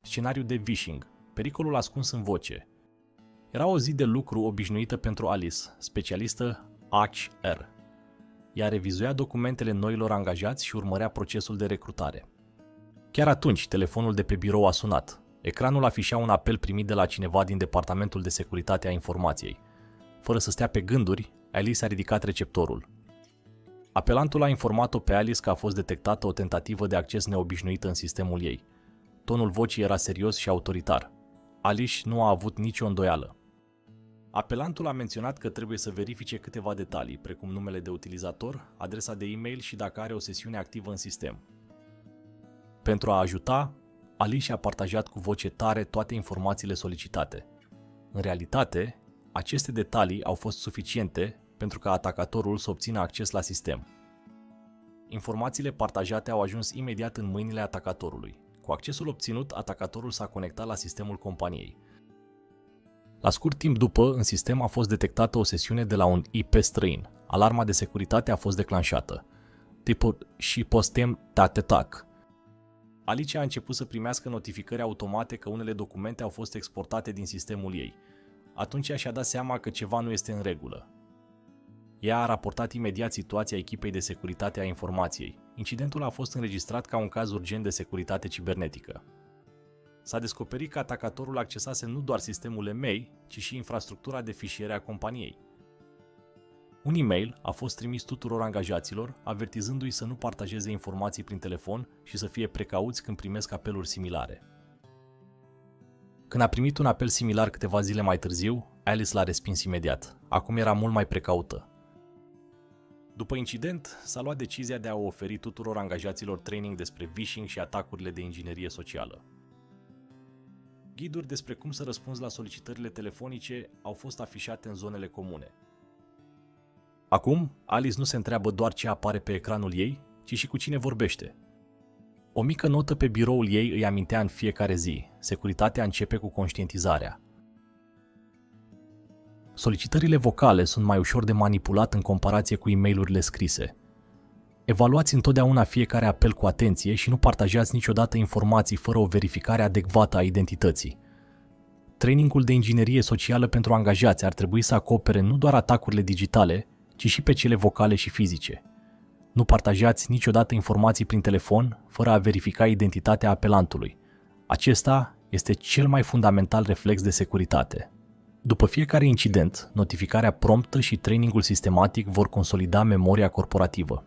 Scenariu de phishing. Pericolul ascuns în voce. Era o zi de lucru obișnuită pentru Alice, specialistă HR. Ea revizuia documentele noilor angajați și urmărea procesul de recrutare. Chiar atunci, telefonul de pe birou a sunat. Ecranul afișa un apel primit de la cineva din Departamentul de Securitate a Informației. Fără să stea pe gânduri, Alice a ridicat receptorul. Apelantul a informat-o pe Alice că a fost detectată o tentativă de acces neobișnuită în sistemul ei. Tonul vocii era serios și autoritar. Alice nu a avut nicio îndoială. Apelantul a menționat că trebuie să verifice câteva detalii, precum numele de utilizator, adresa de e-mail și dacă are o sesiune activă în sistem. Pentru a ajuta, Alice a partajat cu voce tare toate informațiile solicitate. În realitate, aceste detalii au fost suficiente pentru ca atacatorul să obțină acces la sistem. Informațiile partajate au ajuns imediat în mâinile atacatorului. Cu accesul obținut, atacatorul s-a conectat la sistemul companiei. La scurt timp după, în sistem a fost detectată o sesiune de la un IP străin. Alarma de securitate a fost declanșată. Tipul și postem attack. Alice a început să primească notificări automate că unele documente au fost exportate din sistemul ei. Atunci și-a dat seama că ceva nu este în regulă. Ea a raportat imediat situația echipei de securitate a informației. Incidentul a fost înregistrat ca un caz urgent de securitate cibernetică. S-a descoperit că atacatorul accesase nu doar sistemul e-mail, ci și infrastructura de fișiere a companiei. Un e-mail a fost trimis tuturor angajaților, avertizându-i să nu partajeze informații prin telefon și să fie precauți când primesc apeluri similare. Când a primit un apel similar câteva zile mai târziu, Alice l-a respins imediat. Acum era mult mai precaută. După incident, s-a luat decizia de a oferi tuturor angajaților training despre phishing și atacurile de inginerie socială. Ghiduri despre cum să răspunzi la solicitările telefonice au fost afișate în zonele comune. Acum, Alice nu se întreabă doar ce apare pe ecranul ei, ci și cu cine vorbește. O mică notă pe biroul ei îi amintea în fiecare zi: securitatea începe cu conștientizarea. Solicitările vocale sunt mai ușor de manipulat în comparație cu e-mail-urile scrise. Evaluați întotdeauna fiecare apel cu atenție și nu partajați niciodată informații fără o verificare adecvată a identității. Trainingul de inginerie socială pentru angajați ar trebui să acopere nu doar atacurile digitale, ci și pe cele vocale și fizice. Nu partajați niciodată informații prin telefon fără a verifica identitatea apelantului. Acesta este cel mai fundamental reflex de securitate. După fiecare incident, notificarea promptă și trainingul sistematic vor consolida memoria corporativă.